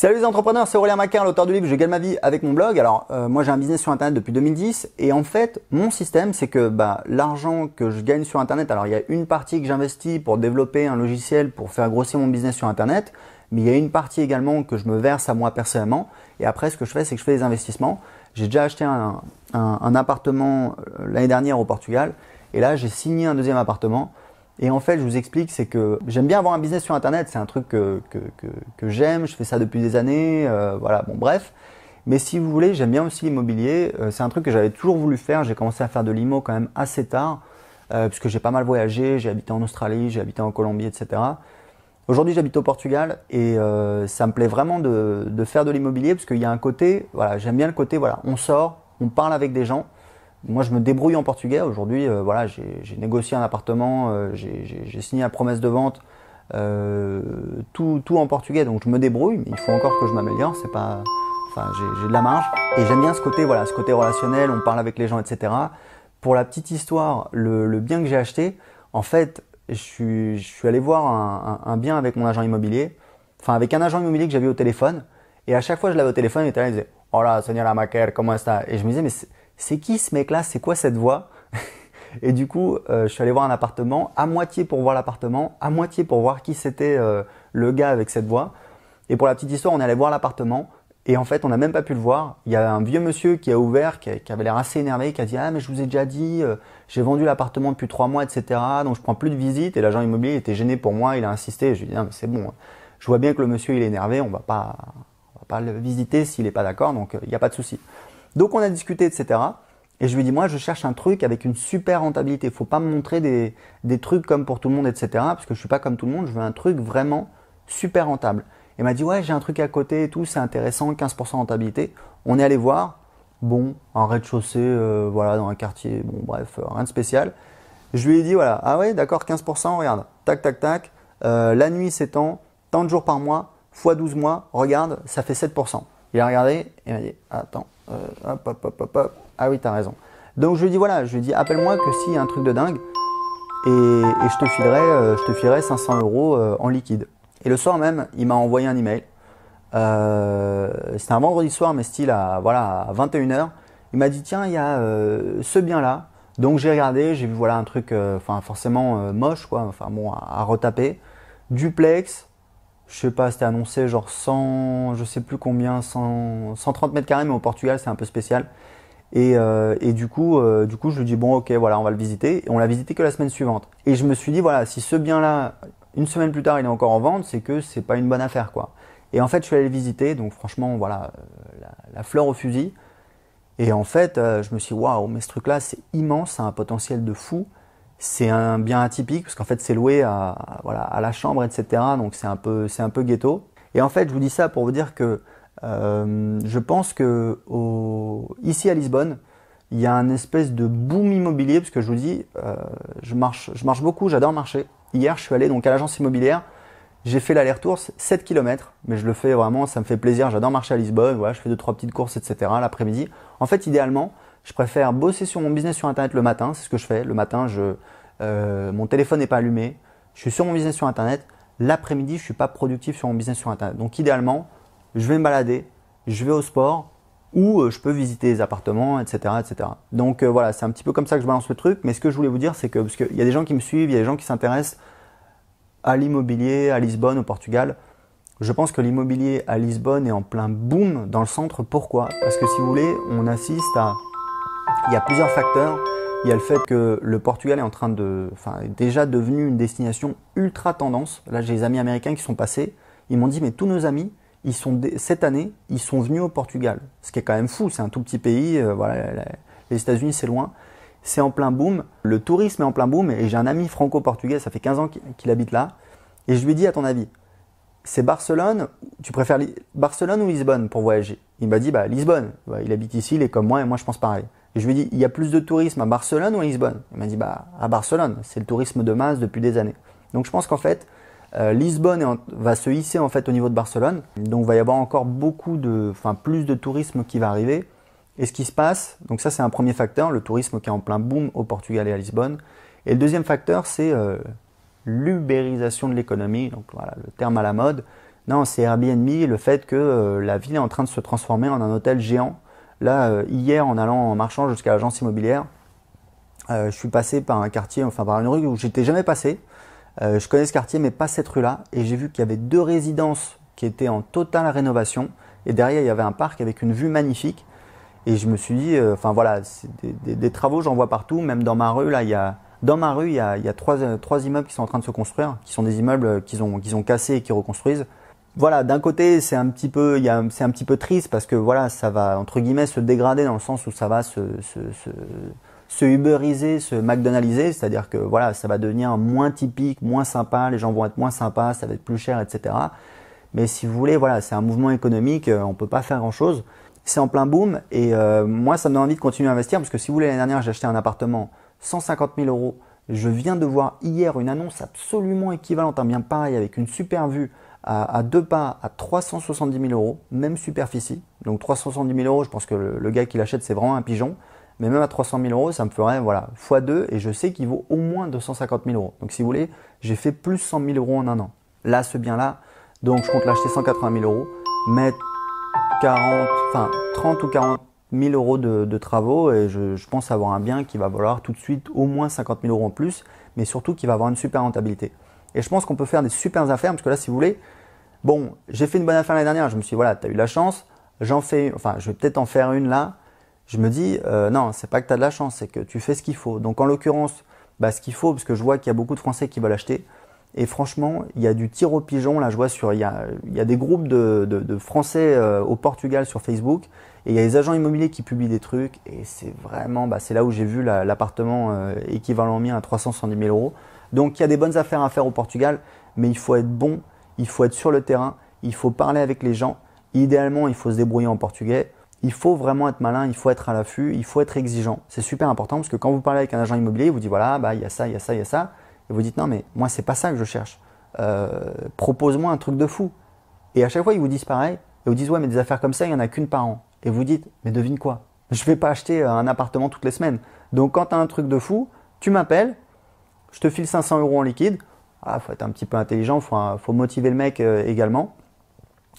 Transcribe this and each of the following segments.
Salut les entrepreneurs, c'est Aurélien Macaire, l'auteur du livre Je gagne ma vie avec mon blog. Alors moi j'ai un business sur internet depuis 2010 et en fait mon système c'est que l'argent que je gagne sur internet, alors il y a une partie que j'investis pour développer un logiciel pour faire grossir mon business sur internet, mais il y a une partie également que je me verse à moi personnellement et après ce que je fais c'est que je fais des investissements. J'ai déjà acheté un appartement l'année dernière au Portugal et là j'ai signé un deuxième appartement. Et en fait, je vous explique, c'est que j'aime bien avoir un business sur Internet, c'est un truc que j'aime, je fais ça depuis des années, voilà, bon bref. Mais si vous voulez, j'aime bien aussi l'immobilier, c'est un truc que j'avais toujours voulu faire, j'ai commencé à faire de l'IMO quand même assez tard, puisque j'ai pas mal voyagé, j'ai habité en Australie, j'ai habité en Colombie, etc. Aujourd'hui, j'habite au Portugal et ça me plaît vraiment de faire de l'immobilier, parce qu'il y a un côté, voilà, j'aime bien le côté, voilà, on sort, on parle avec des gens. Moi, je me débrouille en portugais. Aujourd'hui, voilà, j'ai négocié un appartement, j'ai signé la promesse de vente, tout en portugais. Donc, je me débrouille, mais il faut encore que je m'améliore. C'est pas, enfin, j'ai de la marge. Et j'aime bien ce côté, voilà, ce côté relationnel. On parle avec les gens, etc. Pour la petite histoire, le bien que j'ai acheté, en fait, je suis allé voir un bien avec mon agent immobilier, enfin avec un agent immobilier que j'avais au téléphone. Et à chaque fois que je l'avais au téléphone, il était là, il disait « Hola, señora Macaire, comment está ?» Et je me disais « Mais c'est qui ce mec-là? C'est quoi cette voix ?» Et du coup, je suis allé voir un appartement, à moitié pour voir l'appartement, à moitié pour voir qui c'était le gars avec cette voix. Et pour la petite histoire, on est allé voir l'appartement et en fait, on n'a même pas pu le voir. Il y a un vieux monsieur qui a ouvert, qui avait l'air assez énervé, qui a dit « Ah, mais je vous ai déjà dit, j'ai vendu l'appartement depuis 3 mois, etc. Donc, je prends plus de visites. » Et l'agent immobilier était gêné pour moi, il a insisté. Je lui ai dit « Non, mais c'est bon, je vois bien que le monsieur, il est énervé, on va pas le visiter s'il n'est pas d'accord, donc il n'y a pas de souci. » Donc on a discuté, etc. Et je lui ai dit, moi je cherche un truc avec une super rentabilité. Il ne faut pas me montrer des trucs comme pour tout le monde, etc. Parce que je ne suis pas comme tout le monde, je veux un truc vraiment super rentable. Et il m'a dit, ouais, j'ai un truc à côté et tout, c'est intéressant, 15% rentabilité. On est allé voir, bon, un rez-de-chaussée, voilà, dans un quartier, bon bref, rien de spécial. Je lui ai dit, voilà, ah ouais, d'accord, 15%, regarde, tac, tac, tac. La nuit s'étend, tant de jours par mois, fois 12 mois, regarde, ça fait 7%. Il a regardé et il m'a dit, attends, hop. Ah oui, t'as raison. Donc je lui ai dit, voilà, je lui ai dit, appelle-moi que s'il y a un truc de dingue et je te filerai 500 € en liquide. Et le soir même, il m'a envoyé un email. C'était un vendredi soir, mais style à 21 h. Il m'a dit, tiens, il y a ce bien-là. Donc j'ai regardé, j'ai vu voilà un truc, forcément moche, quoi, enfin bon, à retaper. Duplex. Je sais pas, c'était annoncé genre 100, je sais plus combien, 130 mètres carrés, mais au Portugal c'est un peu spécial. Et du coup, je lui dis bon ok, voilà, on va le visiter. Et on l'a visité que la semaine suivante. Et je me suis dit voilà, si ce bien-là, une semaine plus tard, il est encore en vente, c'est que c'est pas une bonne affaire quoi. Et en fait, je suis allé le visiter, donc franchement voilà, la fleur au fusil. Et en fait, je me suis dit waouh, mais ce truc-là c'est immense, ça a un potentiel de fou. C'est un bien atypique parce qu'en fait c'est loué à la chambre, etc. Donc c'est un peu ghetto. Et en fait je vous dis ça pour vous dire que je pense que ici à Lisbonne, il y a un espèce de boom immobilier parce que je vous dis, je marche beaucoup, j'adore marcher. Hier je suis allé donc à l'agence immobilière, j'ai fait l'aller-retour 7 km, mais je le fais vraiment, ça me fait plaisir, j'adore marcher à Lisbonne, voilà, je fais 2-3 petites courses, etc. l'après-midi. En fait idéalement, je préfère bosser sur mon business sur internet le matin, c'est ce que je fais. Le matin, mon téléphone n'est pas allumé, je suis sur mon business sur internet. L'après-midi, je ne suis pas productif sur mon business sur internet. Donc idéalement, je vais me balader, je vais au sport ou je peux visiter les appartements, etc. etc. Donc voilà, c'est un petit peu comme ça que je balance le truc. Mais ce que je voulais vous dire, c'est que, parce qu'il y a des gens qui me suivent, il y a des gens qui s'intéressent à l'immobilier, à Lisbonne, au Portugal. Je pense que l'immobilier à Lisbonne est en plein boom dans le centre. Pourquoi? Parce que si vous voulez, on assiste à... Il y a plusieurs facteurs. Il y a le fait que le Portugal est en train de... Enfin, est déjà devenu une destination ultra tendance. Là, j'ai des amis américains qui sont passés. Ils m'ont dit, mais tous nos amis, cette année, ils sont venus au Portugal. Ce qui est quand même fou. C'est un tout petit pays. Voilà, les États-Unis, c'est loin. C'est en plein boom. Le tourisme est en plein boom. Et j'ai un ami franco-portugais, ça fait 15 ans qu'il habite là. Et je lui ai dit, à ton avis, c'est Barcelone, tu préfères Barcelone ou Lisbonne pour voyager? Il m'a dit, Lisbonne. Il habite ici, il est comme moi et moi je pense pareil. Et je lui ai dit, il y a plus de tourisme à Barcelone ou à Lisbonne? Il m'a dit, à Barcelone, c'est le tourisme de masse depuis des années. Donc je pense qu'en fait, Lisbonne va se hisser en fait au niveau de Barcelone. Donc il va y avoir encore plus de tourisme qui va arriver. Et ce qui se passe, donc ça c'est un premier facteur, le tourisme qui est en plein boom au Portugal et à Lisbonne. Et le deuxième facteur, c'est l'ubérisation de l'économie, donc voilà le terme à la mode. Non, c'est Airbnb, le fait que la ville est en train de se transformer en un hôtel géant. Là, hier, en marchant jusqu'à l'agence immobilière, je suis passé par un quartier, enfin par une rue où j'étais jamais passé. Je connais ce quartier, mais pas cette rue-là. Et j'ai vu qu'il y avait 2 résidences qui étaient en totale rénovation. Et derrière, il y avait un parc avec une vue magnifique. Et je me suis dit, enfin voilà, c'est des travaux, j'en vois partout. Même dans ma rue, là, il y a 3 immeubles qui sont en train de se construire, qui sont des immeubles qu'ils ont cassés et qui reconstruisent. Voilà, d'un côté, c'est un petit peu, c'est un petit peu triste parce que voilà, ça va entre guillemets se dégrader dans le sens où ça va se uberiser, se McDonaldiser, c'est-à-dire que voilà, ça va devenir moins typique, moins sympa, les gens vont être moins sympas, ça va être plus cher, etc. Mais si vous voulez, voilà, c'est un mouvement économique, on peut pas faire grand-chose. C'est en plein boom et moi, ça me donne envie de continuer à investir parce que si vous voulez, l'année dernière, j'ai acheté un appartement 150 000 euros. Je viens de voir hier une annonce absolument équivalente, un bien pareil, avec une super vue à 2 pas à 370 000 euros, même superficie. Donc 370 000 euros, je pense que le gars qui l'achète, c'est vraiment un pigeon. Mais même à 300 000 euros, ça me ferait voilà, x2 et je sais qu'il vaut au moins 250 000 euros. Donc si vous voulez, j'ai fait plus 100 000 euros en un an. Là, ce bien-là, donc je compte l'acheter 180 000 euros, mettre 30 ou 40 000 euros de travaux et je pense avoir un bien qui va valoir tout de suite au moins 50 000 euros en plus, mais surtout qui va avoir une super rentabilité. Et je pense qu'on peut faire des super affaires parce que là, si vous voulez, bon, j'ai fait une bonne affaire l'année dernière, je me suis dit, voilà, tu as eu de la chance, je vais peut-être en faire une là. Je me dis, non, c'est pas que tu as de la chance, c'est que tu fais ce qu'il faut. Donc en l'occurrence, bah, ce qu'il faut, parce que je vois qu'il y a beaucoup de Français qui veulent acheter. Et franchement, il y a du tir au pigeon. Là, je vois il y a des groupes de Français au Portugal sur Facebook. Et il y a des agents immobiliers qui publient des trucs. Et c'est vraiment, bah, c'est là où j'ai vu l'appartement équivalent mien à 370 000 euros. Donc il y a des bonnes affaires à faire au Portugal. Mais il faut être bon, il faut être sur le terrain, il faut parler avec les gens. Idéalement, il faut se débrouiller en portugais. Il faut vraiment être malin, il faut être à l'affût, il faut être exigeant. C'est super important parce que quand vous parlez avec un agent immobilier, il vous dit voilà, bah, il y a ça, il y a ça, il y a ça. Et vous dites non, mais moi, c'est pas ça que je cherche. Propose-moi un truc de fou. Et à chaque fois, ils vous disent pareil. Et vous disent ouais, mais des affaires comme ça, il n'y en a qu'une par an. Et vous dites mais devine quoi? Je vais pas acheter un appartement toutes les semaines. Donc quand tu as un truc de fou, tu m'appelles, je te file 500 euros en liquide. Ah, faut être un petit peu intelligent, faut motiver le mec également.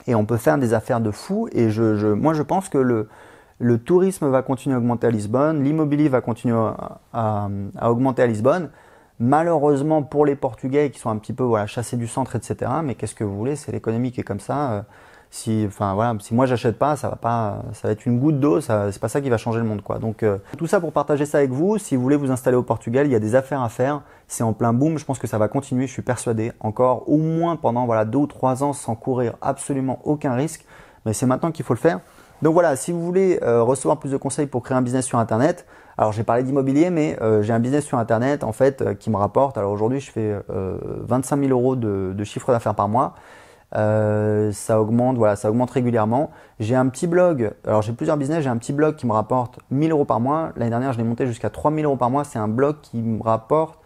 Et on peut faire des affaires de fou. Et moi, je pense que le tourisme va continuer à augmenter à Lisbonne, l'immobilier va continuer à augmenter à Lisbonne. Malheureusement pour les Portugais qui sont un petit peu voilà, chassés du centre, etc. Mais qu'est-ce que vous voulez, c'est l'économie qui est comme ça. Si moi j'achète pas, ça va être une goutte d'eau, c'est pas ça qui va changer le monde, quoi. Donc tout ça pour partager ça avec vous. Si vous voulez vous installer au Portugal, il y a des affaires à faire. C'est en plein boom. Je pense que ça va continuer. Je suis persuadé. Encore au moins pendant 2 ou 3 ans sans courir absolument aucun risque. Mais c'est maintenant qu'il faut le faire. Donc voilà, si vous voulez recevoir plus de conseils pour créer un business sur Internet, alors j'ai parlé d'immobilier, mais j'ai un business sur Internet en fait qui me rapporte. Alors aujourd'hui, je fais 25 000 euros de chiffre d'affaires par mois. Ça augmente, voilà, ça augmente régulièrement. J'ai un petit blog, alors j'ai plusieurs business, j'ai un petit blog qui me rapporte 1 000 euros par mois. L'année dernière, je l'ai monté jusqu'à 3 000 euros par mois. C'est un blog qui me rapporte,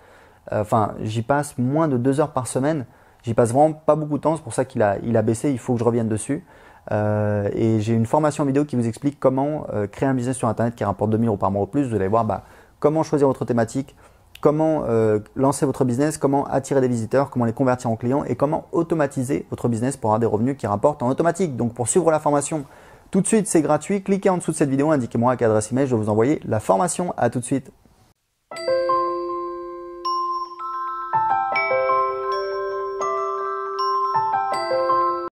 j'y passe moins de 2 heures par semaine. J'y passe vraiment pas beaucoup de temps, c'est pour ça qu'il a baissé, il faut que je revienne dessus. Et j'ai une formation vidéo qui vous explique comment créer un business sur Internet qui rapporte 2 000 euros par mois au plus. Vous allez voir comment choisir votre thématique, comment lancer votre business, comment attirer des visiteurs, comment les convertir en clients et comment automatiser votre business pour avoir des revenus qui rapportent en automatique. Donc pour suivre la formation, tout de suite c'est gratuit. Cliquez en dessous de cette vidéo, indiquez-moi à quelle adresse email je vais vous envoyer la formation. À tout de suite.